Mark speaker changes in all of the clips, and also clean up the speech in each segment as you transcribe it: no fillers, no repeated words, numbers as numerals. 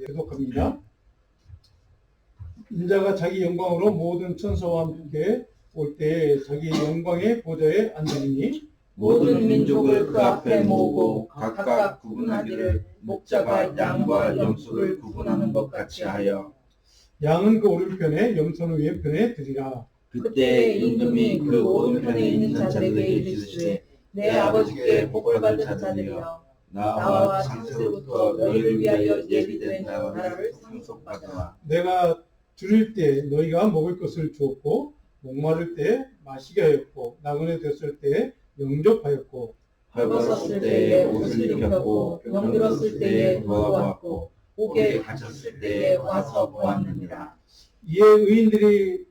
Speaker 1: 계속합니다. 인자가 자기 영광으로 모든 천사와 함께 올 때 자기 영광의 보좌에 앉으니
Speaker 2: 모든 민족을 그 앞에 모으고 각각 구분하기를 목자가 양과 염소를 구분하는 것 같이 하여
Speaker 1: 양은 그 오른편에 염소는 왼편에 드리라.
Speaker 2: 그때 임금이 그 오른편에 있는 자들에게 이르시되 내 아버지께 복을 받은 자들이여 나와 창세부터 너희를 위하여 예비된 나라를 상속받아라.
Speaker 1: 내가 줄일 때 너희가 먹을 것을 주었고 목마를 때 마시게 하였고 나그네 됐을 때 영접하였고
Speaker 2: 헐벗었을 때에 옷을 입혔고 병들었을 때에 도와왔고 옥에 갇혔을 때에 와서 보았느니라.
Speaker 1: 이에 의인들이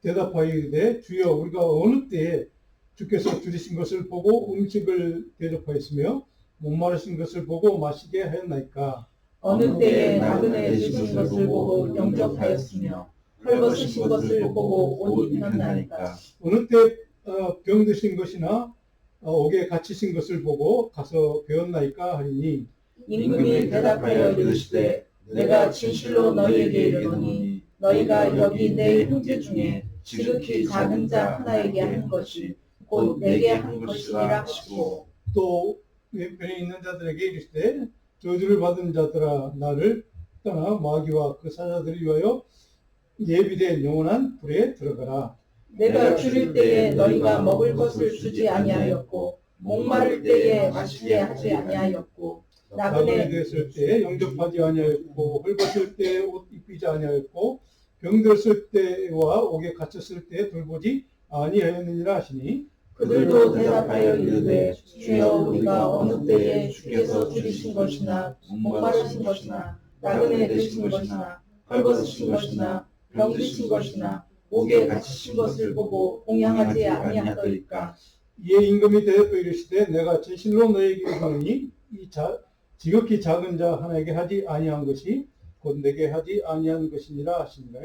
Speaker 1: 대답하여 이르되 주여 우리가 어느 때에 주께서 줄이신 것을 보고 음식을 대접하였으며 목마르신 것을 보고 마시게 하였나이까.
Speaker 2: 어느 때에 나그네 되신 것을 보고 영접하였으며 헐벗으신 것을 보고 옷 입혔나이까.
Speaker 1: 어느 때 병드신 것이나 옥에 갇히신 것을 보고 가서 배웠나이까 하리니
Speaker 2: 임금이 대답하여 이르시되 내가 진실로 너희에게 이르노니 너희가 여기 내 형제 중에 지극히 작은 자 하나에게 한 것이 곧 내게 한 것이니라 하시고
Speaker 1: 또 왼편에 있는 자들에게 이르시되 저주를 받은 자들아 나를 떠나 마귀와 그 사자들을 위하여 예비된 영원한 불에 들어가라.
Speaker 2: 내가 줄일 때에 너희가 먹을 것을 주지 아니하였고 목마를 때에 마시게 하지 아니하였고
Speaker 1: 나그네 되었을 때 영접하지 아니하였고 헐벗을 때 옷 입히지 아니하였고 병들었을 때와 옥에 갇혔을 때 돌보지 아니하였느니라 하시니
Speaker 2: 그들도 대답하여 이르되 주여 우리가 어느 때에 주께서 줄이신 것이나 목마르신 것이나 나그네 되신 것이나 헐벗으신 것이나 병드신 것이나 옥에 갇히신 것을 보고 공양하지 아니하더이까.
Speaker 1: 이에 임금이 대답하여 이르시되 내가 진실로 너에게 이르노니 이 지극히 작은 자 하나에게 하지 아니한 것이 곧 내게 하지 아니한 것이니라 하시니라.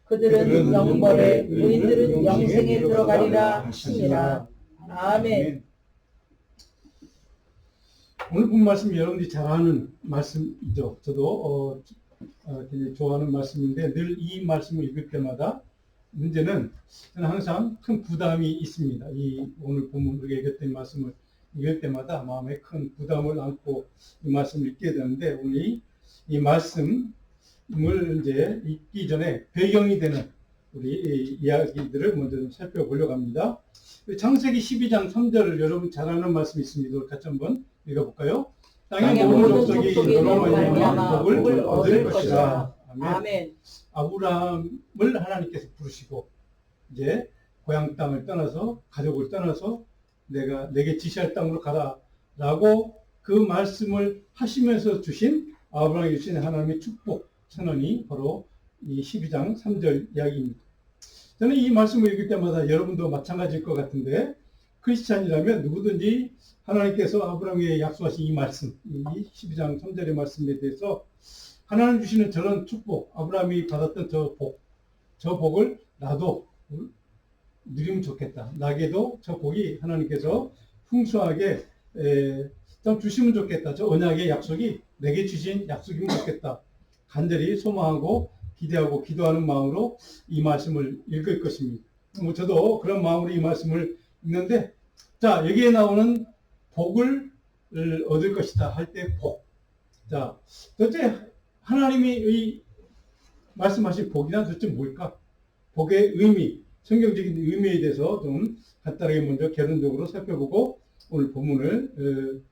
Speaker 2: 그들은 영벌에 의인들은 영생에 들어가리라 하시니라. 아멘.
Speaker 1: 오늘 본 말씀이 여러분들이 잘 아는 말씀이죠. 저도 굉장히 좋아하는 말씀인데 늘 이 말씀을 읽을 때마다 문제는 저는 항상 큰 부담이 있습니다. 이 오늘 본문 우리가 읽었던 말씀을 읽을 때마다 마음에 큰 부담을 안고 이 말씀을 읽게 되는데 오늘 이 말씀을 이제 읽기 전에 배경이 되는 우리 이야기들을 먼저 좀 살펴보려고 합니다. 창세기 12장 3절을 여러분 잘 아는 말씀이 있습니다. 같이 한번 읽어볼까요? 땅의 모든 족속이 너로 말미암아 복을 얻을 것이라. 아멘. 아브라함을 하나님께서 부르시고 이제 고향 땅을 떠나서 가족을 떠나서 내게 지시할 땅으로 가라라고 그 말씀을 하시면서 주신 아브라함에게 주신 하나님의 축복 선언이 바로 이 12장 3절 이야기입니다. 저는 이 말씀을 읽을 때마다 여러분도 마찬가지일 것 같은데 크리스찬이라면 누구든지 하나님께서 아브라함에게 약속하신 이 말씀, 이 12장 3절의 말씀에 대해서 하나님 주시는 저런 축복, 아브라함이 받았던 저 복을 나도 누리면 좋겠다. 나에게도 저 복이 하나님께서 풍성하게 좀 주시면 좋겠다. 저 언약의 약속이 내게 주신 약속이면 좋겠다. 간절히 소망하고 기대하고 기도하는 마음으로 이 말씀을 읽을 것입니다. 저도 그런 마음으로 이 말씀을 읽는데, 자, 여기에 나오는 복을 얻을 것이다 할 때 복. 자, 도대체 하나님이 말씀하신 복이란 도대체 뭘까? 복의 의미, 성경적인 의미에 대해서 좀 간단하게 먼저 개론적으로 살펴보고 오늘 본문을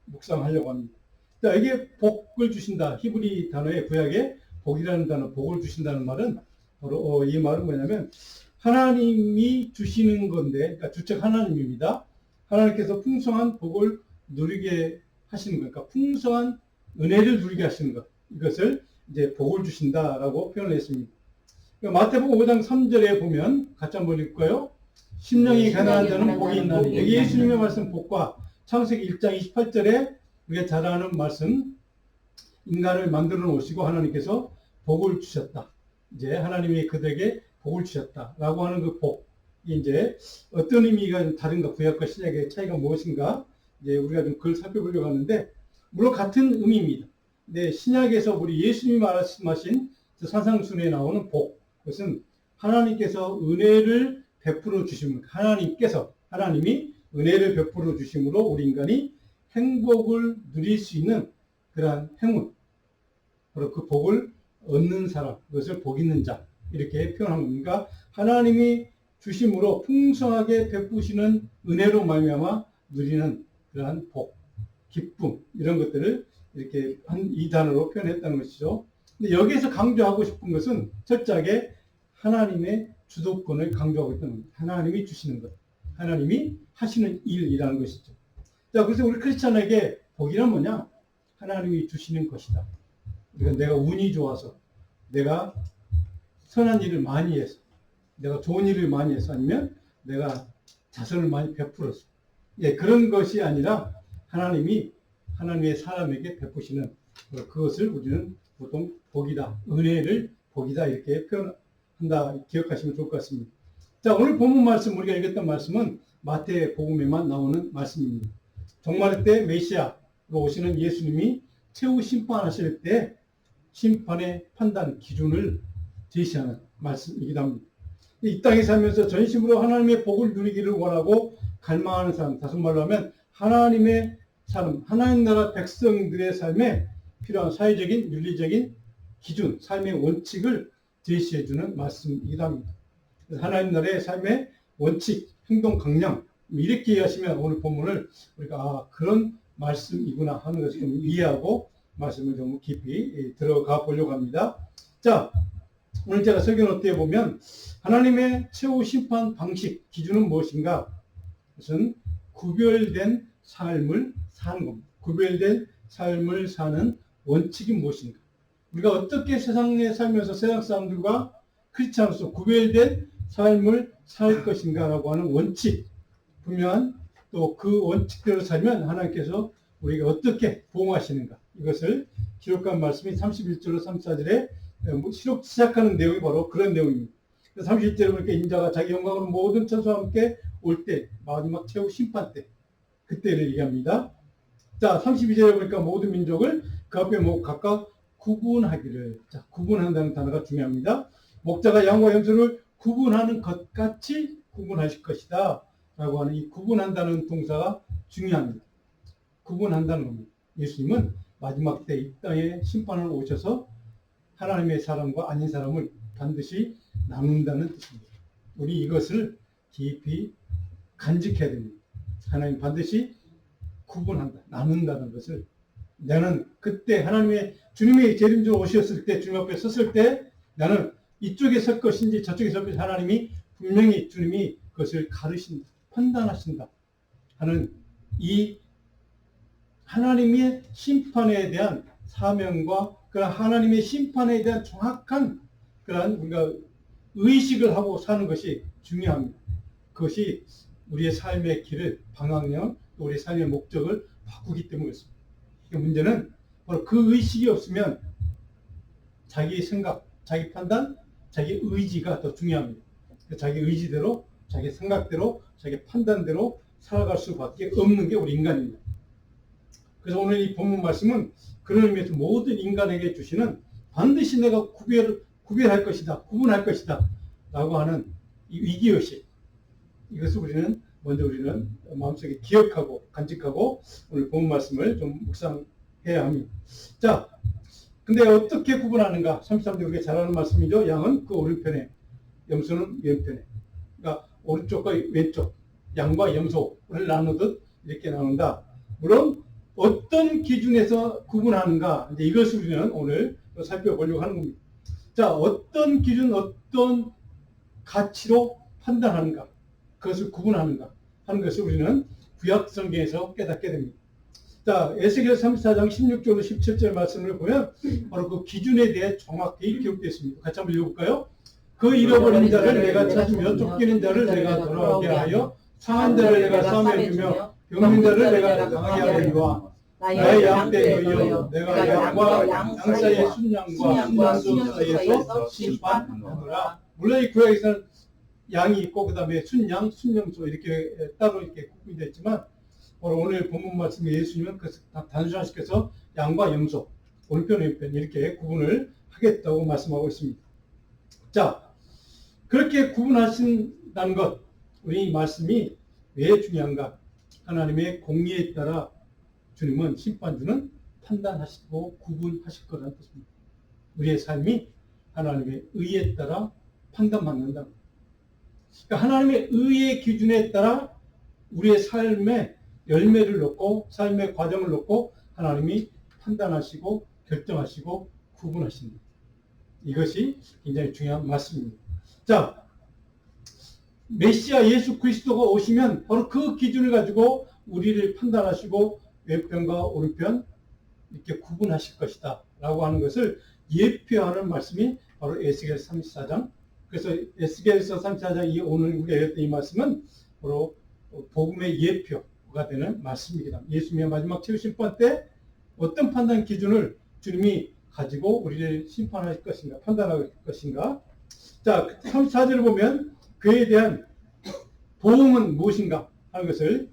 Speaker 1: 묵상하려고 합니다. 자, 이게 복을 주신다. 히브리 단어의 구약에 복이라는 단어, 복을 주신다는 말은 바로 이 말은 뭐냐면 하나님이 주시는 건데, 그러니까 주책 하나님입니다. 하나님께서 풍성한 복을 누리게 하시는 거니까 풍성한 은혜를 누리게 하시는 것, 이것을 이제 복을 주신다라고 표현을 했습니다. 그러니까 마태복음 5장 3절에 보면 같이 한번 읽을까요? 심령이 가난한 자는 복이 있나니. 여기 예수님의 말씀 복과 창세기 1장 28절에 우리가 잘 아는 말씀, 인간을 만들어 놓으시고 하나님께서 복을 주셨다. 이제 하나님이 그들에게 복을 주셨다라고 하는 그 복이 이제 어떤 의미가 다른가, 구약과 신약의 차이가 무엇인가, 이제 우리가 좀 그걸 살펴보려고 하는데, 물론 같은 의미입니다. 네, 신약에서 우리 예수님이 말씀하신 산상순에 나오는 복, 그것은 하나님께서 은혜를 베풀어 주심을, 하나님이 은혜를 베풀어 주심으로 우리 인간이 행복을 누릴 수 있는 그러한 행운, 바로 그 복을 얻는 사람, 그것을 복 있는 자, 이렇게 표현한 겁니다. 하나님이 주심으로 풍성하게 베푸시는 은혜로 말미암아 누리는 그러한 복, 기쁨, 이런 것들을 이렇게 이 단어로 표현했다는 것이죠. 근데 여기에서 강조하고 싶은 것은 철저하게 하나님의 주도권을 강조하고 있다는 겁니다. 하나님이 주시는 것, 하나님이 하시는 일이라는 것이죠. 자, 그래서 우리 크리스찬에게 복이란 뭐냐? 하나님이 주시는 것이다. 그러니까 내가 운이 좋아서, 내가 선한 일을 많이 해서, 내가 좋은 일을 많이 해서, 아니면 내가 자선을 많이 베풀어서, 예, 그런 것이 아니라 하나님의 사람에게 베푸시는 그것을 우리는 보통 복이다, 은혜를 복이다 이렇게 표현한다, 기억하시면 좋을 것 같습니다. 자, 오늘 본문 말씀, 우리가 읽었던 말씀은 마태복음에만 나오는 말씀입니다. 종말의 때 메시아로 오시는 예수님이 최후 심판하실 때 심판의 판단 기준을 제시하는 말씀이기도 합니다. 이 땅에 살면서 전심으로 하나님의 복을 누리기를 원하고 갈망하는 사람, 다시 말로 하면 하나님의 삶, 하나님 나라 백성들의 삶에 필요한 사회적인, 윤리적인 기준, 삶의 원칙을 제시해주는 말씀이기도 합니다. 하나님 나라의 삶의 원칙, 행동 강령, 이렇게 이해하시면 오늘 본문을 우리가 그런 말씀이구나 하는 것을 좀 이해하고 말씀을 좀 깊이 들어가 보려고 합니다. 자, 오늘 제가 설교노트에 보면 하나님의 최후 심판 방식, 기준은 무엇인가? 그것은 구별된 삶을 사는 겁니다. 구별된 삶을 사는 원칙이 무엇인가? 우리가 어떻게 세상에 살면서 세상 사람들과 크리스찬으로서 구별된 삶을 살 것인가라고 하는 원칙, 분명한 또 그 원칙대로 살면 하나님께서 우리가 어떻게 보응하시는가, 이것을 기록한 말씀이 31절로 34절에 시작하는 내용이 바로 그런 내용입니다. 31절에 보니까 인자가 자기 영광으로 모든 천사와 함께 올 때, 마지막 최후 심판 때, 그때를 얘기합니다. 자, 32절에 보니까 모든 민족을 그 앞에 각각 구분하기를. 자, 구분한다는 단어가 중요합니다. 목자가 양과 염소를 구분하는 것 같이 구분하실 것이다 라고 하는 이 구분한다는 동사가 중요합니다. 구분한다는 겁니다. 예수님은 마지막 때 이 땅에 심판을 오셔서 하나님의 사람과 아닌 사람을 반드시 나눈다는 뜻입니다. 우리 이것을 깊이 간직해야 됩니다. 하나님 반드시 구분한다, 나눈다는 것을. 나는 그때 주님이 재림주로 오셨을 때, 주님 앞에 섰을 때 나는 이쪽에 설 것인지 저쪽에 설 것인지 하나님이 분명히 주님이 그것을 가르신다, 판단하신다 하는 이 하나님의 심판에 대한 사명과 그런 하나님의 심판에 대한 정확한 그런 우리가 의식을 하고 사는 것이 중요합니다. 그것이 우리의 삶의 길을, 방향력, 또 우리의 삶의 목적을 바꾸기 때문에 그렇습니다. 문제는 바로 그 의식이 없으면 자기 생각, 자기 판단, 자기 의지가 더 중요합니다. 자기 의지대로, 자기 생각대로, 자기 판단대로 살아갈 수밖에 없는 게 우리 인간입니다. 그래서 오늘 이 본문 말씀은 그런 의미에서 모든 인간에게 주시는 반드시 내가 구별할 것이다, 구분할 것이다 라고 하는 이 위기의식, 이것을 우리는 마음속에 기억하고 간직하고 오늘 본문 말씀을 좀 묵상해야 합니다. 자, 근데 어떻게 구분하는가? 33절 우리가 잘 아는 말씀이죠. 양은 그 오른편에, 염소는 왼편에. 그러니까 오른쪽과 왼쪽, 양과 염소를 나누듯 이렇게 나눈다. 물론 어떤 기준에서 구분하는가? 이제 이것을 우리는 오늘 살펴보려고 하는 겁니다. 자, 어떤 기준, 어떤 가치로 판단하는가? 그것을 구분하는가? 하는 것을 우리는 구약 성경에서 깨닫게 됩니다. 자, 에스겔 34장 16절로 17절 말씀을 보면 바로 그 기준에 대해 정확히 기록되어 있습니다. 같이 한번 읽어볼까요? 그 잃어버린 자를 내가 찾으며 쫓기는 자를 내가 돌아오게 하여 상한 자를 내가 사함에 주며 병든 자를 내가 강하게 하리라. 나의 양떼에 너희여 내가 양과 양 사이의 순양과 순양소 사이에서 심판하노라. 물론 이 구약에서는 양이 있고 그 다음에 순양, 순양소 이렇게 따로 이렇게 구분이 됐지만 오늘 본문 말씀에 예수님은 다 단순화시켜서 양과 염소, 오른편, 왼편 이렇게 구분을 하겠다고 말씀하고 있습니다. 자, 그렇게 구분하신다는 것, 우리 이 말씀이 왜 중요한가? 하나님의 공의에 따라 주님은 심판주는 판단하시고 구분하실 거라는 뜻입니다. 우리의 삶이 하나님의 의에 따라 판단받는다. 그러니까 하나님의 의의 기준에 따라 우리의 삶의 열매를 놓고 삶의 과정을 놓고 하나님이 판단하시고 결정하시고 구분하십니다. 이것이 굉장히 중요한 말씀입니다. 자, 메시아 예수 그리스도가 오시면 바로 그 기준을 가지고 우리를 판단하시고 왼편과 오른편 이렇게 구분하실 것이다 라고 하는 것을 예표하는 말씀이 바로 에스겔서 34장. 그래서 에스겔서 34장 오늘 우리가 읽었던 이 말씀은 바로 복음의 예표가 되는 말씀입니다. 예수님의 마지막 최후 심판 때 어떤 판단 기준을 주님이 가지고 우리를 심판할 것인가, 판단할 것인가. 자, 34절을 보면 그에 대한 보응은 무엇인가 하는 것을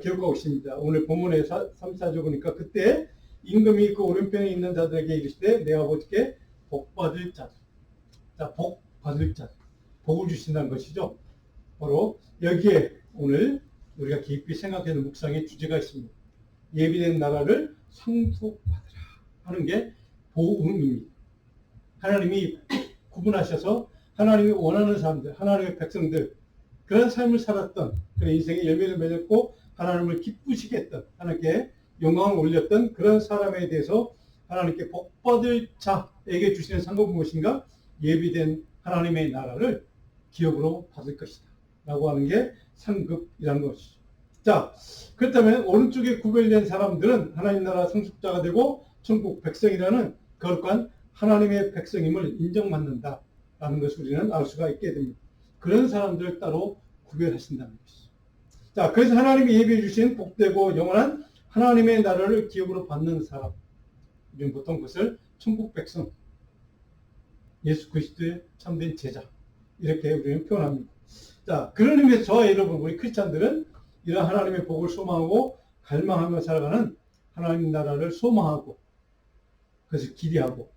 Speaker 1: 기록하고 있습니다. 오늘 본문에 34절 보니까 그때 임금이 그 오른편에 있는 자들에게 이르시되 내가 어떻게 복받을 자들. 자, 복받을 자들. 복을 주신다는 것이죠. 바로 여기에 오늘 우리가 깊이 생각하는 묵상의 주제가 있습니다. 예비된 나라를 상속받으라 하는 게 보응입니다. 하나님이 구분하셔서 하나님이 원하는 사람들, 하나님의 백성들, 그런 삶을 살았던, 그런 인생의 열매를 맺었고 하나님을 기쁘시게 했던, 하나님께 영광을 올렸던 그런 사람에 대해서 하나님께 복받을 자에게 주시는 상급은 무엇인가? 예비된 하나님의 나라를 기업으로 받을 것이다 라고 하는 게 상급이라는 것이죠. 자, 그렇다면 오른쪽에 구별된 사람들은 하나님 나라 상속자가 되고 천국 백성이라는 거룩한 하나님의 백성임을 인정받는다 라는 것을 우리는 알 수가 있게 됩니다. 그런 사람들을 따로 구별하신다는 것이죠. 자, 그래서 하나님이 예비해 주신 복되고 영원한 하나님의 나라를 기업으로 받는 사람, 우리는 보통 그것을 천국 백성, 예수 그리스도의 참된 제자, 이렇게 우리는 표현합니다. 자, 그런 의미에서 저와 여러분, 우리 크리스찬들은 이런 하나님의 복을 소망하고 갈망하며 살아가는 하나님 나라를 소망하고 그것을 기대하고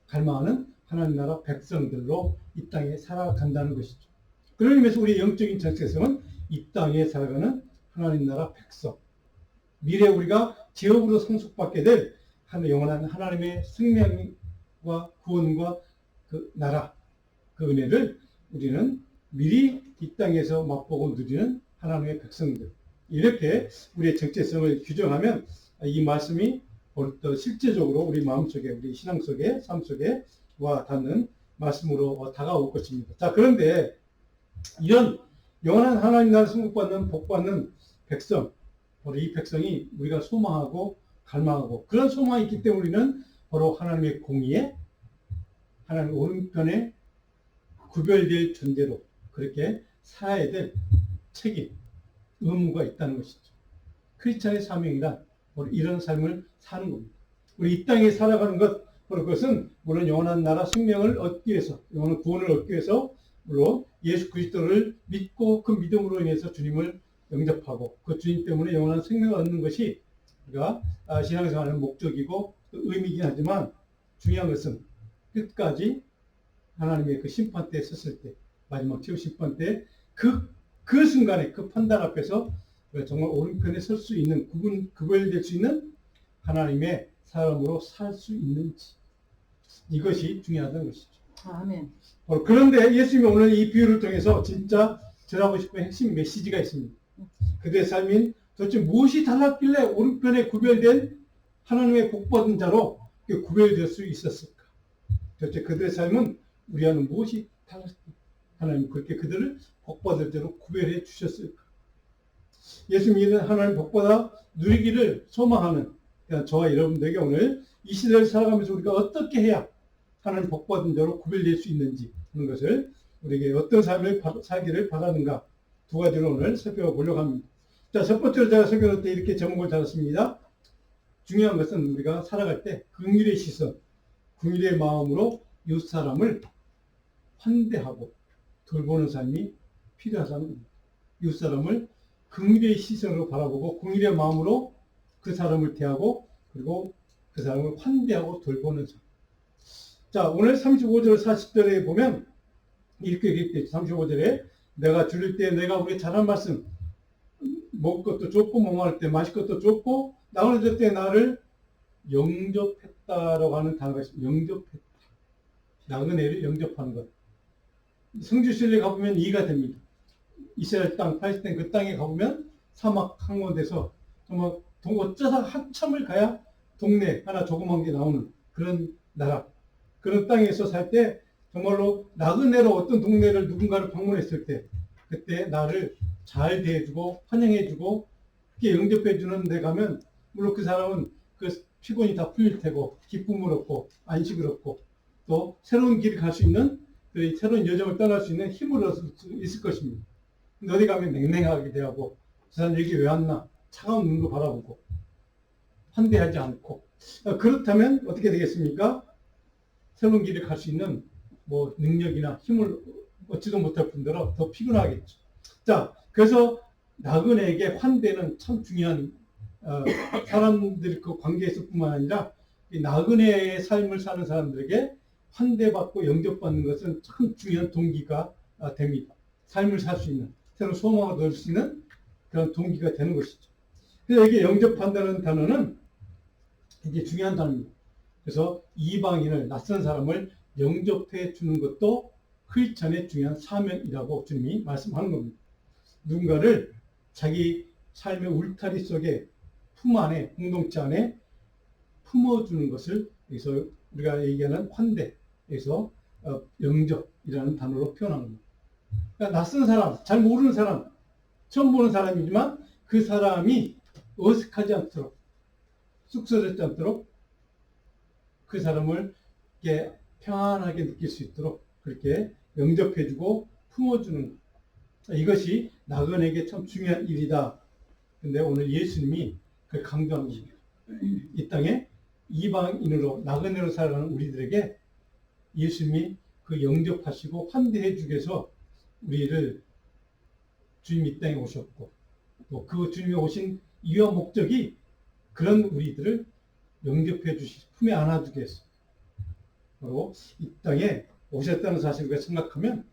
Speaker 1: 갈망하는 하나님 나라 백성들로 이 땅에 살아간다는 것이죠. 그런 의미에서 우리의 영적인 정체성은 이 땅에 살아가는 하나님 나라 백성, 미래 우리가 지역으로 상속받게 될 영원한 하나님의 생명과 구원과 그 나라, 그 은혜를 우리는 미리 이 땅에서 맛보고 누리는 하나님의 백성들. 이렇게 우리의 정체성을 규정하면 이 말씀이 또 실제적으로 우리 마음속에, 우리 신앙 속에, 삶 속에 와 닿는 말씀으로 다가올 것입니다. 자, 그런데 이런 영원한 하나님 나라 승복받는 복받는 백성, 바로 이 백성이 우리가 소망하고 갈망하고 그런 소망이 있기 때문에 우리는 바로 하나님의 공의에 하나님 오른편에 구별될 존재로 그렇게 살아야 될 책임, 의무가 있다는 것이죠. 크리스찬의 사명이란 바로 이런 삶을 사는 겁니다. 우리 이 땅에 살아가는 것, 바로 그것은 물론 영원한 나라 생명을 얻기 위해서, 영원한 구원을 얻기 위해서 물론 예수 그리스도를 믿고 그 믿음으로 인해서 주님을 영접하고 그 주님 때문에 영원한 생명을 얻는 것이 우리가 신앙생활의 목적이고 의미이긴 하지만 중요한 것은 끝까지 하나님의 그 심판 때 섰을 때, 마지막 최후 심판 때 그 순간에 그 판단 앞에서 정말 오른편에 설 수 있는, 구별될 수 있는 하나님의 사람으로 살 수 있는지, 이것이 중요하다는 것이죠.
Speaker 2: 아멘.
Speaker 1: 그런데 예수님이 오늘 이 비유를 통해서 진짜 전하고 싶은 핵심 메시지가 있습니다. 그들의 삶인 도대체 무엇이 달랐길래 오른편에 구별된 하나님의 복받은 자로 구별될 수 있었을까? 도대체 그들의 삶은 우리와는 무엇이 달랐을까? 하나님 그렇게 그들을 복받을 자로 구별해 주셨을까? 예수님은 하나님 복받아 누리기를 소망하는 저와 여러분들에게 오늘 이 시대를 살아가면서 우리가 어떻게 해야 하나님 복받은 자로 구별될 수 있는지 하는 것을 우리에게 어떤 삶을 살기를 바라는가 두 가지를 오늘 살펴보려고 합니다. 자, 첫 번째로 제가 설교할 때 이렇게 제목을 달았습니다. 중요한 것은 우리가 살아갈 때 긍휼의 시선, 긍휼의 마음으로 이웃 사람을 환대하고 돌보는 삶이 필요하다는 겁니다. 이웃 사람을 긍휼의 시선으로 바라보고 긍휼의 마음으로 그 사람을 대하고 그리고 그 사람을 환대하고 돌보는 사람. 자, 오늘 35절 40절에 보면 이렇게 얘기했죠. 35절에 내가 줄일 때 내가 우리 잘한 말씀, 먹을 것도 줬고 목마를 때 마실 것도 줬고 나그네될 때 나를 영접했다라고 하는 단어가 있습니다. 영접했다. 나그네를 영접하는 것. 성주순례 가보면 이해가 됩니다. 이스라엘 땅, 팔레스타인 그 땅에 가보면 사막 한가운데서 정말 어쩌다 한참을 가야 동네 하나 조그만 게 나오는 그런 나라. 그런 땅에서 살 때 정말로 나그네로 어떤 동네를 누군가를 방문했을 때 그때 나를 잘 대해주고 환영해주고 그렇게 영접해주는 데 가면 물론 그 사람은 그 피곤이 다 풀릴 테고 기쁨을 얻고 안식을 얻고 또 새로운 길을 갈 수 있는 새로운 여정을 떠날 수 있는 힘을 얻을 수 있을 것입니다. 근데 어디 가면 냉랭하게 대하고 저 사람 여기 왜 왔나 차가운 눈으로 바라보고 환대하지 않고 그렇다면 어떻게 되겠습니까? 새로운 길을 갈 수 있는 뭐 능력이나 힘을 얻지도 못할 뿐더러 더 피곤하겠죠. 자, 그래서 나그네에게 환대는 참 중요한 사람들 그 관계에서뿐만 아니라 이 나그네의 삶을 사는 사람들에게 환대받고 영접받는 것은 참 중요한 동기가 됩니다. 삶을 살 수 있는 새로운 소망을 얻을 수 있는 그런 동기가 되는 것이죠. 그래서 여기 영접한다는 단어는 이게 중요한 단어입니다. 그래서 이방인을 낯선 사람을 영접해 주는 것도 크리스천의 중요한 사명이라고 주님이 말씀하는 겁니다. 누군가를 자기 삶의 울타리 속에 품 안에 공동체 안에 품어주는 것을 여기서 우리가 얘기하는 환대에서 영접이라는 단어로 표현한 겁니다. 그러니까 낯선 사람, 잘 모르는 사람, 처음 보는 사람이지만 그 사람이 어색하지 않도록 쑥스럽지 않도록 그 사람을 이렇게 평안하게 느낄 수 있도록 그렇게 영접해주고 품어주는 것. 이것이 나그네에게 참 중요한 일이다. 근데 오늘 예수님이 그걸 강조하는 겁니다. 이 땅에 이방인으로 나그네로 살아가는 우리들에게 예수님이 그 영접하시고 환대해주기 위해서 우리를 주님이 이 땅에 오셨고 또 그 주님이 오신 이유와 목적이 그런 우리들을 영접해 주시 품에 안아주기 위해서 바로 이 땅에 오셨다는 사실을 생각하면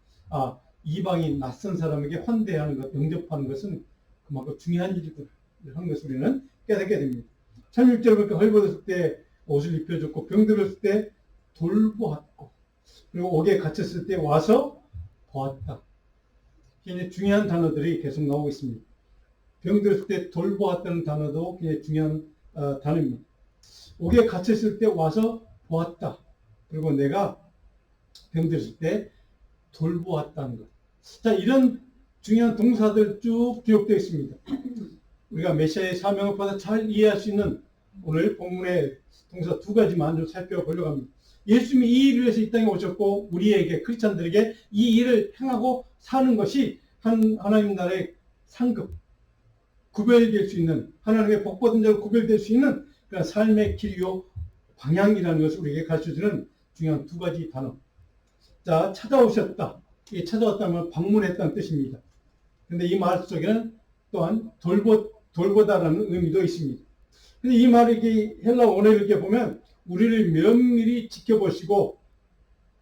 Speaker 1: 이방인 낯선 사람에게 환대하는 것, 영접하는 것은 그만큼 중요한 일이구나 하는 것을 우리는 깨닫게 됩니다. 16절에 보니까 헐벗었을 때 옷을 입혀줬고 병들었을 때 돌보았고 그리고 옥에 갇혔을 때 와서 보았다. 굉장히 중요한 단어들이 계속 나오고 있습니다. 병들었을 때 돌보았다는 단어도 굉장히 중요한 단어입니다. 옥에 갇혔을 때 와서 보았다. 그리고 내가 병들었을 때 돌보았다는 것. 자, 이런 중요한 동사들 쭉 기록되어 있습니다. 우리가 메시아의 사명을 받아 잘 이해할 수 있는 오늘 본문의 동사 두 가지만 좀 살펴보려고 합니다. 예수님이 이 일을 위해서 이 땅에 오셨고 우리에게 크리스찬들에게 이 일을 행하고 사는 것이 하나님 나라의 상급, 구별될 수 있는 하나님의 복받은 자로 구별될 수 있는 그런 삶의 길이요 방향이라는 것을 우리에게 가르쳐주는 중요한 두 가지 단어. 자, 찾아오셨다. 이 찾아왔다면 방문했다는 뜻입니다. 근데 이 말 속에는 또한 돌보다라는 의미도 있습니다. 근데 이 말이 헬라 원어를 이렇게 보면 우리를 면밀히 지켜보시고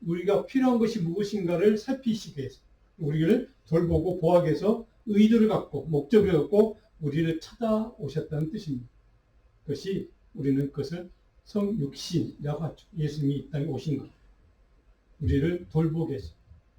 Speaker 1: 우리가 필요한 것이 무엇인가를 살피시기 위해서 우리를 돌보고 보호하기 위해서 의도를 갖고 목적을 갖고 우리를 찾아오셨다는 뜻입니다. 그것이 우리는 그것을 성육신이라고 하죠. 예수님이 이 땅에 오신 것. 우리를 돌보기 위해서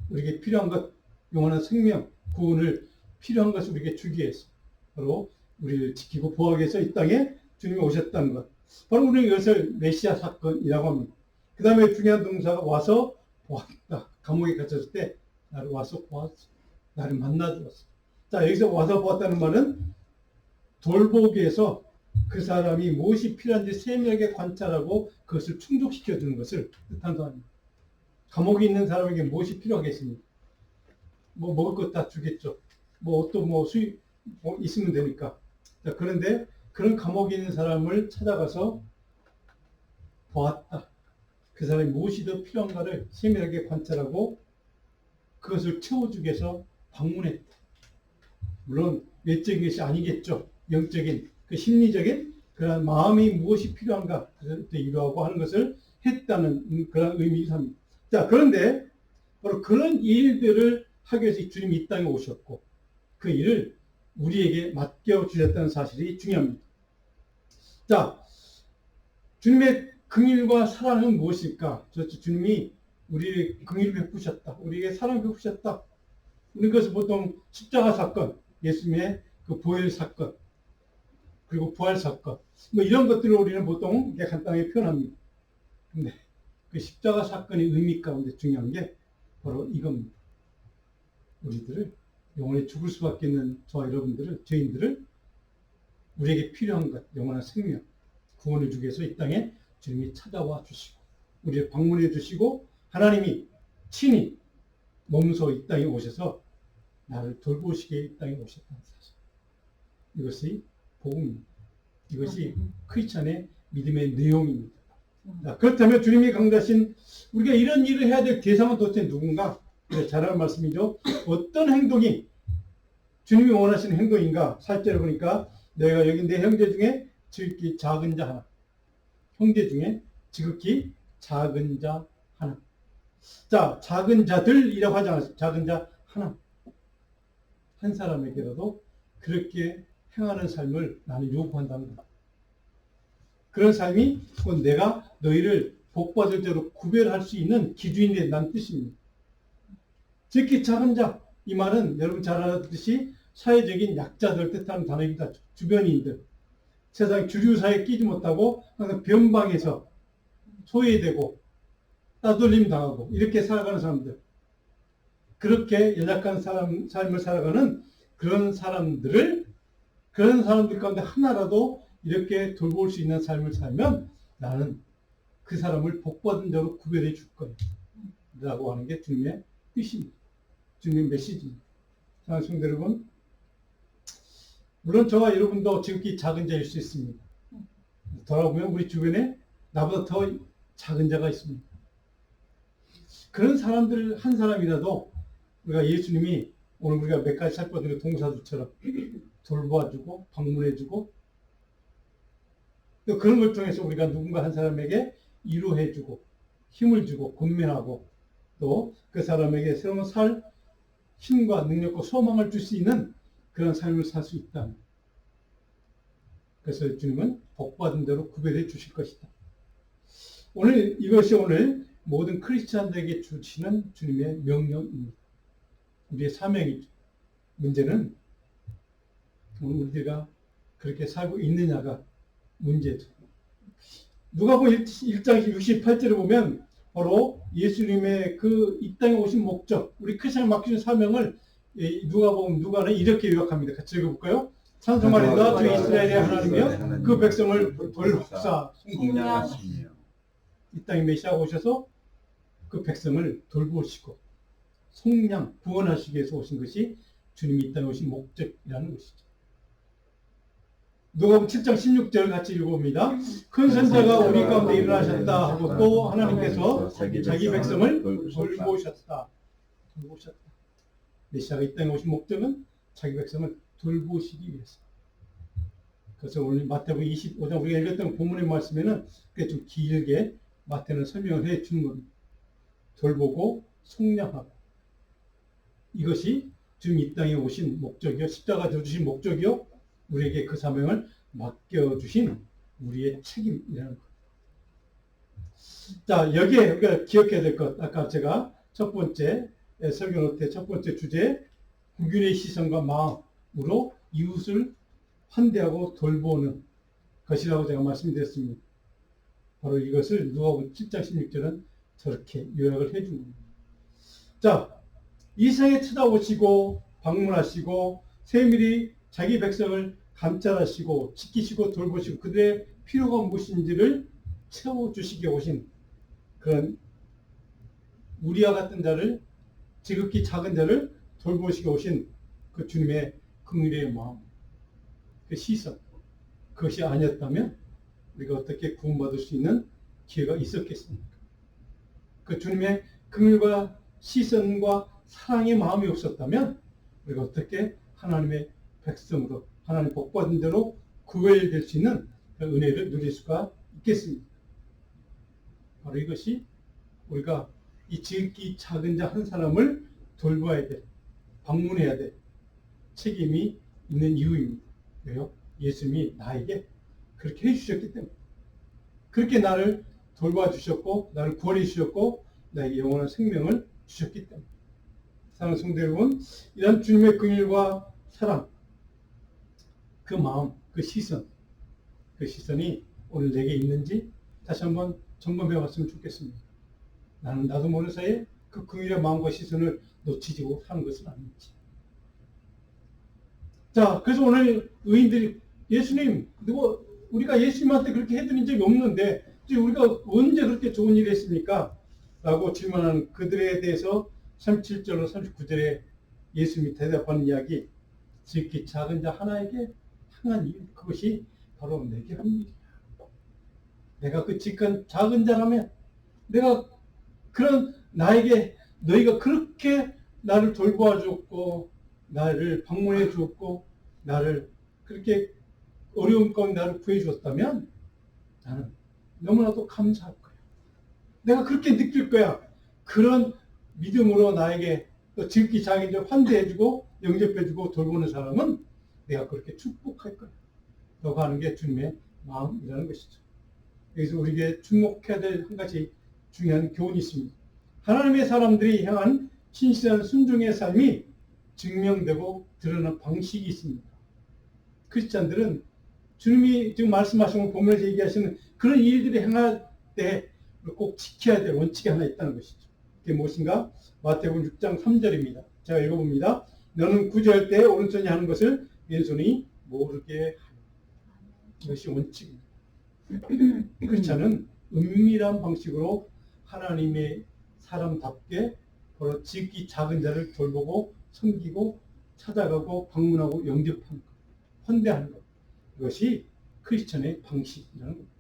Speaker 1: 우리에게 필요한 것, 영원한 생명, 구원을 필요한 것을 우리에게 주기 위해서 바로 우리를 지키고 보호하기 위해서 이 땅에 주님이 오셨다는 것. 바로 우리는 이것을 메시아 사건이라고 합니다. 그 다음에 중요한 동사가 와서 보았다. 감옥에 갇혔을 때 나를 와서 보았어. 나를 만나주었어. 자, 여기서 와서 보았다는 말은 돌보기 위해서 그 사람이 무엇이 필요한지 세밀하게 관찰하고 그것을 충족시켜주는 것을 뜻한 단어입니다. 감옥에 있는 사람에게 무엇이 필요하겠습니까? 뭐 먹을 것 다 주겠죠. 뭐 옷도 뭐 수입 뭐 있으면 되니까. 자, 그런데 그런 감옥에 있는 사람을 찾아가서 보았다. 그 사람이 무엇이 더 필요한가를 세밀하게 관찰하고 그것을 채워주기 위해서 방문했다. 물론 외적인 것이 아니겠죠. 영적인, 그 심리적인 그런 마음이 무엇이 필요한가 이루하고 하는 것을 했다는 그런 의미를 합니다. 자, 그런데 바로 그런 일들을 하기 위해서 주님이 이 땅에 오셨고 그 일을 우리에게 맡겨주셨다는 사실이 중요합니다. 자, 주님의 긍휼과 사랑은 무엇일까? 주님이 우리에게 긍휼을 베푸셨다. 우리에게 사랑을 베푸셨다. 우리 것을 보통 십자가 사건, 예수님의 그 보혈 사건, 그리고 부활 사건, 뭐 이런 것들을 우리는 보통 간단하게 표현합니다. 근데 그 십자가 사건의 의미 가운데 중요한 게 바로 이겁니다. 우리들을 영원히 죽을 수밖에 없는 저와 여러분들을, 죄인들을 우리에게 필요한 것, 영원한 생명, 구원을 주기 위해서 이 땅에 주님이 찾아와 주시고 우리를 방문해 주시고 하나님이 친히 몸소 이 땅에 오셔서 나를 돌보시기에 이 땅에 오셨다는 사실. 이것이 복음입니다. 이것이 크리스찬의 믿음의 내용입니다. 자, 그렇다면 주님이 강조하신 우리가 이런 일을 해야 될 대상은 도대체 누군가? 잘하는 말씀이죠. 어떤 행동이 주님이 원하시는 행동인가? 4절에 보니까 내가 여기 내 형제 중에 지극히 작은 자 하나. 형제 중에 지극히 작은 자 하나. 자, 작은 자들이라고 하지 않았어요. 작은 자 하나. 한 사람에게라도 그렇게 행하는 삶을 나는 요구한답니다. 그런 삶이 곧 내가 너희를 복받을 대로 구별할 수 있는 기준이 된다는 뜻입니다. 특히 작은 자, 이 말은 여러분 잘 알았듯이 사회적인 약자들 뜻하는 단어입니다. 주변인들. 세상 주류 사회에 끼지 못하고 항상 변방에서 소외되고 따돌림 당하고 이렇게 살아가는 사람들. 그렇게 연약한 삶을 살아가는 그런 사람들 가운데 하나라도 이렇게 돌볼 수 있는 삶을 살면 나는 그 사람을 복받은 자로 구별해 줄 거야. 라고 하는 게 주님의 뜻입니다. 주님의 메시지입니다. 사랑하는 성도 여러분, 물론 저와 여러분도 지극히 작은 자일 수 있습니다. 돌아보면 우리 주변에 나보다 더 작은 자가 있습니다. 그런 사람들 한 사람이라도 우리가 예수님이 오늘 우리가 몇 가지 살펴드린 동사들처럼 돌봐주고 방문해주고 또 그런 걸 통해서 우리가 누군가 한 사람에게 위로해주고 힘을 주고 권면하고 또 그 사람에게 새로운 살 힘과 능력과 소망을 줄 수 있는 그런 삶을 살 수 있다. 그래서 주님은 복받은 대로 구별해 주실 것이다. 이것이 오늘 모든 크리스찬들에게 주시는 주님의 명령입니다. 우리의 사명이죠. 문제는 오늘 우리가 그렇게 살고 있느냐가 문제죠. 누가복음 1장 68절을 보면 바로 예수님의 그 이 땅에 오신 목적, 우리 크리스찬을 맡기는 사명을 누가는 이렇게 요약합니다. 같이 읽어볼까요? 찬송하리라 주 이스라엘의 하나님이여 그 백성을 돌보사
Speaker 2: 속량하시며
Speaker 1: 이 땅에 메시아가 오셔서 그 백성을 돌보시고 속량, 구원하시기 위해서 오신 것이 주님이 이 땅에 오신 목적이라는 것이죠. 누가복음 7장 16절 같이 읽어봅니다. 큰 선자가 우리 가운데 일어나셨다 하고 또 하나님께서 자기 백성을 돌보셨다. 메시아가 이 땅에 오신 목적은 자기 백성을 돌보시기 위해서. 그래서 오늘 마태복음 25장 우리가 읽었던 본문의 말씀에는 그게 좀 길게 마태는 설명을 해 주는 겁니다. 돌보고 속량하고 이것이 지금 이 땅에 오신 목적이요, 십자가 져주신 목적이요, 우리에게 그 사명을 맡겨주신 우리의 책임이라는 것. 자, 여기에 우리가 기억해야 될 것, 아까 제가 첫 번째 설교 노트의 첫 번째 주제, 국윤의 시선과 마음으로 이웃을 환대하고 돌보는 것이라고 제가 말씀드렸습니다. 바로 이것을 누가복음 7장 16절은 저렇게 요약을 해준 겁니다. 자, 이 세상에 찾아오시고 방문하시고 세밀히 자기 백성을 감찰하시고 지키시고 돌보시고 그들의 필요가 무엇인지를 채워주시게 오신 그런 우리와 같은 자를, 지극히 작은 자를 돌보시게 오신 그 주님의 긍휼의 마음, 그 시선, 그것이 아니었다면 우리가 어떻게 구원받을 수 있는 기회가 있었겠습니까? 그 주님의 긍휼과 시선과 사랑의 마음이 없었다면 우리가 어떻게 하나님의 백성으로 하나님 복받은 대로 구별될 수 있는 그 은혜를 누릴 수가 있겠습니다. 바로 이것이 우리가 이 지극히 작은 자 한 사람을 돌봐야 돼, 방문해야 돼 책임이 있는 이유입니다. 왜요? 예수님이 나에게 그렇게 해주셨기 때문에, 그렇게 나를 돌봐주셨고 나를 구원해 주셨고 나에게 영원한 생명을 주셨기 때문에. 사랑하는 성도 여러분, 이런 주님의 긍휼과 사랑, 그 마음, 그 시선이 오늘 내게 있는지 다시 한번 점검해 봤으면 좋겠습니다. 나도 모르는 사이에 그 긍휼의 마음과 시선을 놓치지 사는 것은 아닌지. 자, 그래서 오늘 의인들이 예수님, 우리가 예수님한테 그렇게 해드린 적이 없는데 우리가 언제 그렇게 좋은 일을 했습니까? 라고 질문하는 그들에 대해서 37절로 39절에 예수님이 대답하는 이야기, 지극히 작은 자 하나에게 행한 일, 그것이 바로 내게 한 일이야. 내가 그 작은 자라면, 내가 그런 나에게 너희가 그렇게 나를 돌보아 주었고 나를 방문해 주었고 나를 그렇게 어려운 가운데 나를 구해 주었다면 나는 너무나도 감사할 거야. 내가 그렇게 느낄 거야. 그런 믿음으로 나에게 또 지극히 작은 자 환대해 주고 영접해 주고 돌보는 사람은 내가 그렇게 축복할 거야. 라고 하는 게 주님의 마음이라는 것이죠. 여기서 우리에게 주목해야 될 한 가지 중요한 교훈이 있습니다. 하나님의 사람들이 향한 신실한 순종의 삶이 증명되고 드러나는 방식이 있습니다. 크리스찬들은 주님이 지금 말씀하신 거 보면서 얘기하시는 그런 일들이 행할 때 꼭 지켜야 될 원칙이 하나 있다는 것이죠. 그게 무엇인가? 마태복음 6장 3절입니다. 제가 읽어봅니다. 너는 구제할 때 오른손이 하는 것을 왼손이 모르게 하여. 이것이 원칙입니다. 크리스찬은 은밀한 방식으로 하나님의 사람답게 바로 지극히 작은 자를 돌보고 섬기고 찾아가고 방문하고 영접하는 것, 환대하는 것, 이것이 크리스찬의 방식이라는 겁니다.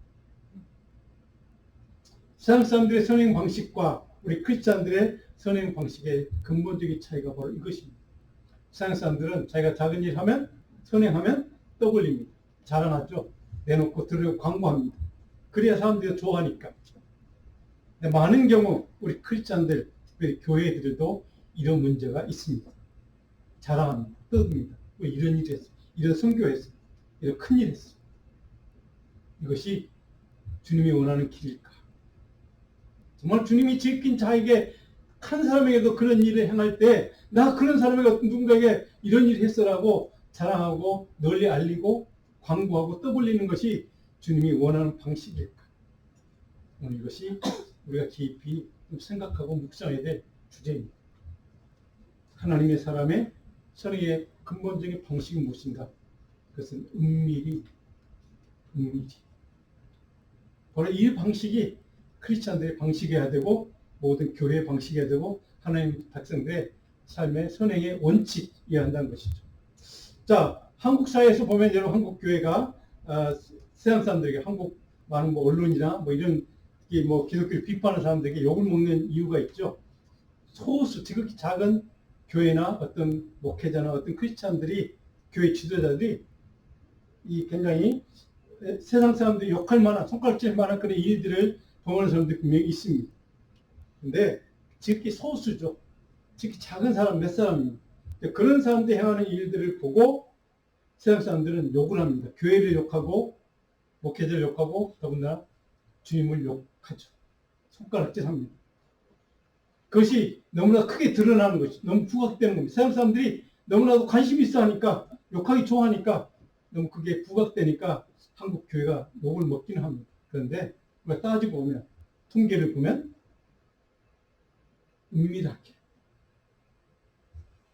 Speaker 1: 세상 사람들의 선행 방식과 우리 크리스찬들의 선행 방식의 근본적인 차이가 바로 이것입니다. 세상 사람들은 자기가 작은 일 하면, 선행하면 떠벌립니다. 자랑하죠. 내놓고 들으려고 광고합니다. 그래야 사람들이 좋아하니까. 근데 많은 경우 우리 크리스찬들, 특별히 교회들도 이런 문제가 있습니다. 자랑합니다. 떠듭니다. 왜 이런 일 했어? 이런 선교했어? 이런 큰일 했어? 이것이 주님이 원하는 길일까? 정말 주님이 지킨 자에게 한 사람에게도 그런 일을 행할 때 나 그런 사람에게 누군가에게 이런 일을 했어라고 자랑하고 널리 알리고 광고하고 떠벌리는 것이 주님이 원하는 방식일까? 오늘 이것이 우리가 깊이 생각하고 묵상해야 될 주제입니다. 하나님의 사람의 선행의 근본적인 방식이 무엇인가? 그것은 은밀히 바로 이 방식이 크리스찬들의 방식이어야 되고 모든 교회의 방식이어야 되고 하나님 백성들의 삶의 선행의 원칙이어야 한다는 것이죠. 자, 한국 사회에서 보면 여러분 한국 교회가 세상 사람들에게 한국 많은 언론이나 이런 기독교를 비판하는 사람들에게 욕을 먹는 이유가 있죠. 소수 지극히 작은 교회나 어떤 목회자나 어떤 크리스찬들이 교회 지도자들이 이 굉장히 세상 사람들이 욕할 만한 손가락질 만한 그런 일들을 범하는 사람들이 분명히 있습니다. 근데 지극히 소수죠. 지극히 작은 사람 몇 사람입니다. 그런 사람들이 행하는 일들을 보고 세상 사람들은 욕을 합니다. 교회를 욕하고 목회자를 욕하고 더군다나 주님을 욕하죠. 손가락질합니다. 그것이 너무나 크게 드러나는 것이 너무 부각되는 겁니다. 세상 사람들이 너무나도 관심이 있어 하니까 욕하기 좋아하니까 너무 그게 부각되니까 한국 교회가 욕을 먹기는 합니다. 그런데 우리가 따지고 보면 통계를 보면 은밀하게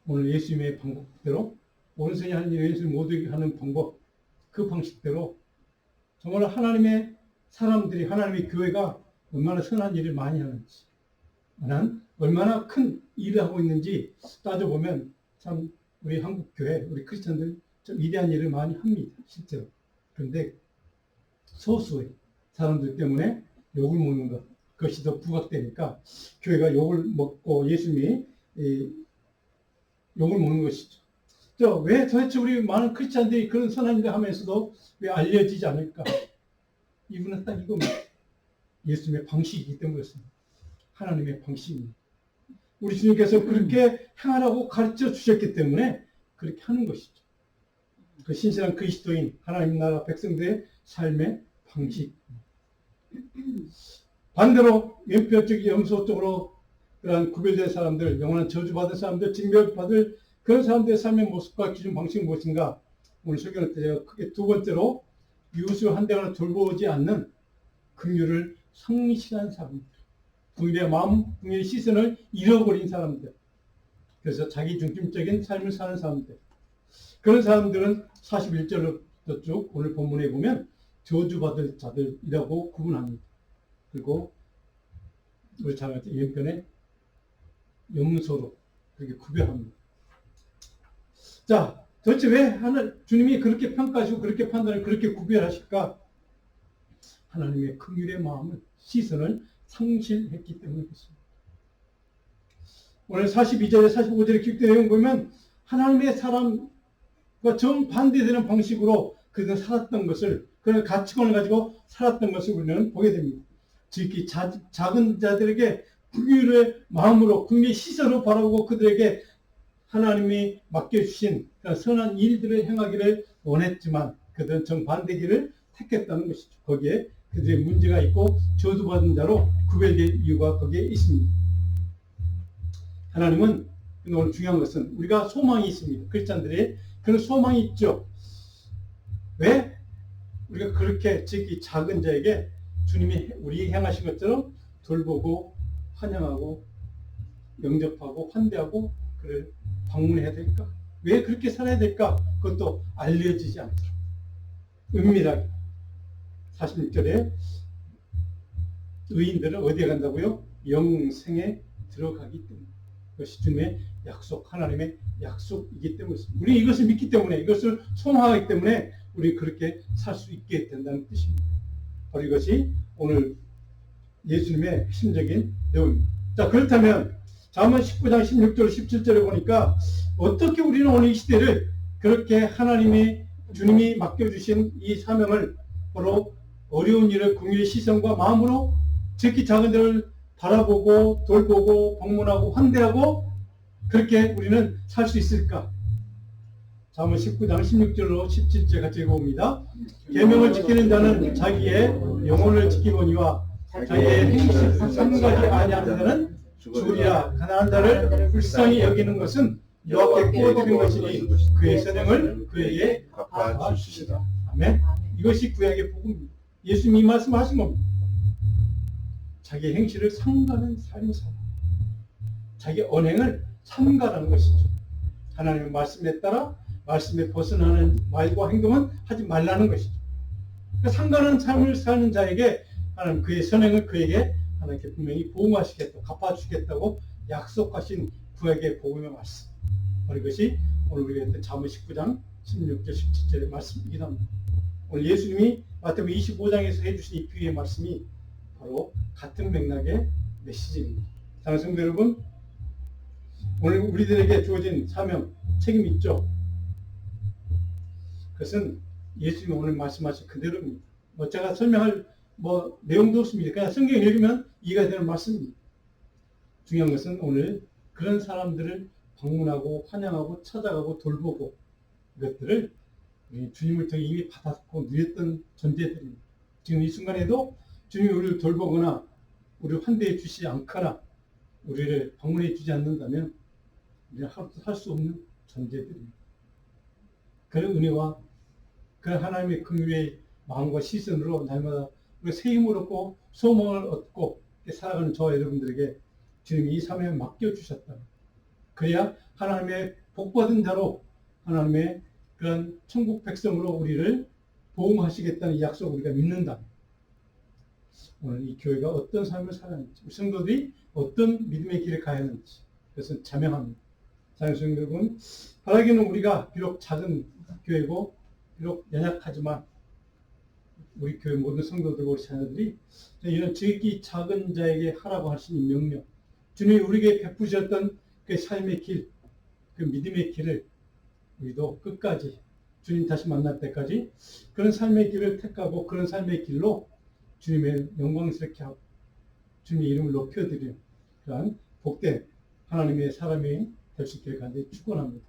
Speaker 1: 오늘 예수님의 방법대로 오른손이 하는 일 왼손이 모두 하는 방법 그 방식대로 정말 하나님의 사람들이 하나님의 교회가 얼마나 선한 일을 많이 하는지 얼마나 큰 일을 하고 있는지 따져보면 참 우리 한국 교회 우리 크리스천들 좀 위대한 일을 많이 합니다. 실제로. 그런데 소수의 사람들 때문에 욕을 먹는 것 그것이 더 부각되니까 교회가 욕을 먹고 예수님이 욕을 먹는 것이죠. 왜 도대체 우리 많은 크리스찬들이 그런 선한 일을 하면서도 왜 알려지지 않을까? 이분은 딱 이겁니다. 예수님의 방식이기 때문에 그렇습니다. 하나님의 방식입니다. 우리 주님께서 그렇게 행하라고 가르쳐 주셨기 때문에 그렇게 하는 것이죠. 그 신실한 그리스도인 하나님 나라 백성들의 삶의 방식. 반대로 왼편 쪽 염소 쪽으로 그러한 구별된 사람들, 영원한 저주받은 사람들, 징벌받을 그런 사람들의 삶의 모습과 기준 방식은 무엇인가? 오늘 설교할 때 제가 크게 두 번째로 이웃을 한대거나 돌보지 않는 긍휼을 성실한 사람들, 긍휼의 마음, 긍휼의 시선을 잃어버린 사람들, 그래서 자기 중심적인 삶을 사는 사람들, 그런 사람들은 41절부터 쭉 오늘 본문에 보면 저주받을 자들이라고 구분합니다. 그리고 우리 잘 알죠? 왼편에 염소로 그렇게 구별합니다. 자, 도대체 왜 주님이 그렇게 평가하시고 그렇게 판단을 그렇게 구별하실까? 하나님의 긍휼의 마음을, 시선을 상실했기 때문에 그렇습니다. 오늘 42절에 45절에 기록된 내용 보면 하나님의 사람과 정반대되는 방식으로 그들은 살았던 것을, 그런 가치관을 가지고 살았던 것을 우리는 보게 됩니다. 특히 작은 자들에게 긍휼의 마음으로, 긍휼의 시선으로 바라보고 그들에게 하나님이 맡겨주신 선한 일들을 행하기를 원했지만 그들은 정반대 길을 택했다는 것이죠. 거기에 그들의 문제가 있고 저주받은 자로 구별될 이유가 거기에 있습니다. 하나님은 오늘 중요한 것은 우리가 소망이 있습니다. 크리스찬들이 그런 소망이 있죠. 왜? 우리가 그렇게 특히 작은 자에게 주님이 우리 행하신 것처럼 돌보고 환영하고 영접하고 환대하고 그를 방문해야 될까? 왜 그렇게 살아야 될까? 그것도 알려지지 않도록 은밀하게. 46절에 의인들은 어디에 간다고요? 영생에 들어가기 때문에. 그것이 주님의 약속, 하나님의 약속이기 때문에 우리 이것을 믿기 때문에, 이것을 소망하기 때문에 우리 그렇게 살 수 있게 된다는 뜻입니다. 바로 이것이 오늘 예수님의 핵심적인 내용입니다. 자, 그렇다면 잠언 19장 16절 17절에 보니까 어떻게 우리는 오늘 이 시대를 그렇게 하나님이 주님이 맡겨주신 이 사명을 바로 어려운 일을 긍휼의 시선과 마음으로 특히 작은 데를 바라보고 돌보고 방문하고 환대하고 그렇게 우리는 살 수 있을까? 잠언 19장 16절로 17절 같이 읽어봅니다. 계명을 지키는 자는 자기의 영혼을 지키거니와 자기의 행실 삼가지 아니하는 자는 죽으리라. 가난한 자를 불쌍히 여기는 것은 여호와께 구워드린 것이니 그의 선행을 그에게 갚아주시리라. 아멘. 이것이 구약의 복음입니다. 예수님이 이 말씀을 하신 겁니다. 자기의 행실을 삼가는 삶을 살아. 자기 언행을 삼가라는 것이죠. 하나님의 말씀에 따라 말씀에 벗어나는 말과 행동은 하지 말라는 것이죠. 그러니까 삼가는 삶을 사는 자에게 하나님 그의 선행을 그에게 하나님께 분명히 보응하시겠다고 갚아주시겠다고 약속하신 구약의 복음의 말씀. 바로 이것이 오늘 우리가 했던 잠언 19장 16절 17절의 말씀이긴 합니다. 오늘 예수님이 마태복음 25장에서 해주신 이 비유의 말씀이 바로 같은 맥락의 메시지입니다. 사랑하는 성도 여러분, 오늘 우리들에게 주어진 사명, 책임이 있죠. 그것은 예수님이 오늘 말씀하신 그대로입니다. 제가 설명할 내용도 없습니다. 그냥 성경을 읽으면 이해가 되는 말씀입니다. 중요한 것은 오늘 그런 사람들을 방문하고 환영하고 찾아가고 돌보고 이것들을 주님을 통해 이미 받았고 누렸던 존재들입니다. 지금 이 순간에도 주님이 우리를 돌보거나 우리를 환대해 주시지 않거나 우리를 방문해 주지 않는다면 우리는 할 수 없는 존재들입니다. 그런 은혜와 그런 하나님의 긍휼의 마음과 시선으로 날마다 우리가 새 힘을 얻고 소망을 얻고 살아가는 저와 여러분들에게 주님이 이 사명을 맡겨주셨다. 그래야 하나님의 복받은 자로 하나님의 그런 천국 백성으로 우리를 보응하시겠다는 이 약속을 우리가 믿는다. 오늘 이 교회가 어떤 삶을 살았는지, 우리 성도들이 어떤 믿음의 길을 가야 하는지 그것은 자명합니다. 사랑하는 성도 여러분, 바라기는 우리가 비록 작은 교회고 비록 연약하지만 우리 교회 모든 성도들과 우리 자녀들이 이런 지극히 작은 자에게 하라고 하신 이 명령, 주님이 우리에게 베푸셨던 그 삶의 길, 그 믿음의 길을 우리도 끝까지 주님 다시 만날 때까지 그런 삶의 길을 택하고 그런 삶의 길로 주님의 영광스럽게 하고 주님의 이름을 높여드리는 그러한 복된 하나님의 사람이 될 수 있기를 간절히 축원합니다.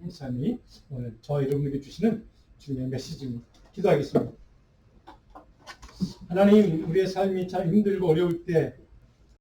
Speaker 1: 이 삶이 오늘 저와 여러분에게 주시는 주님의 메시지입니다. 기도하겠습니다. 하나님, 우리의 삶이 참 힘들고 어려울 때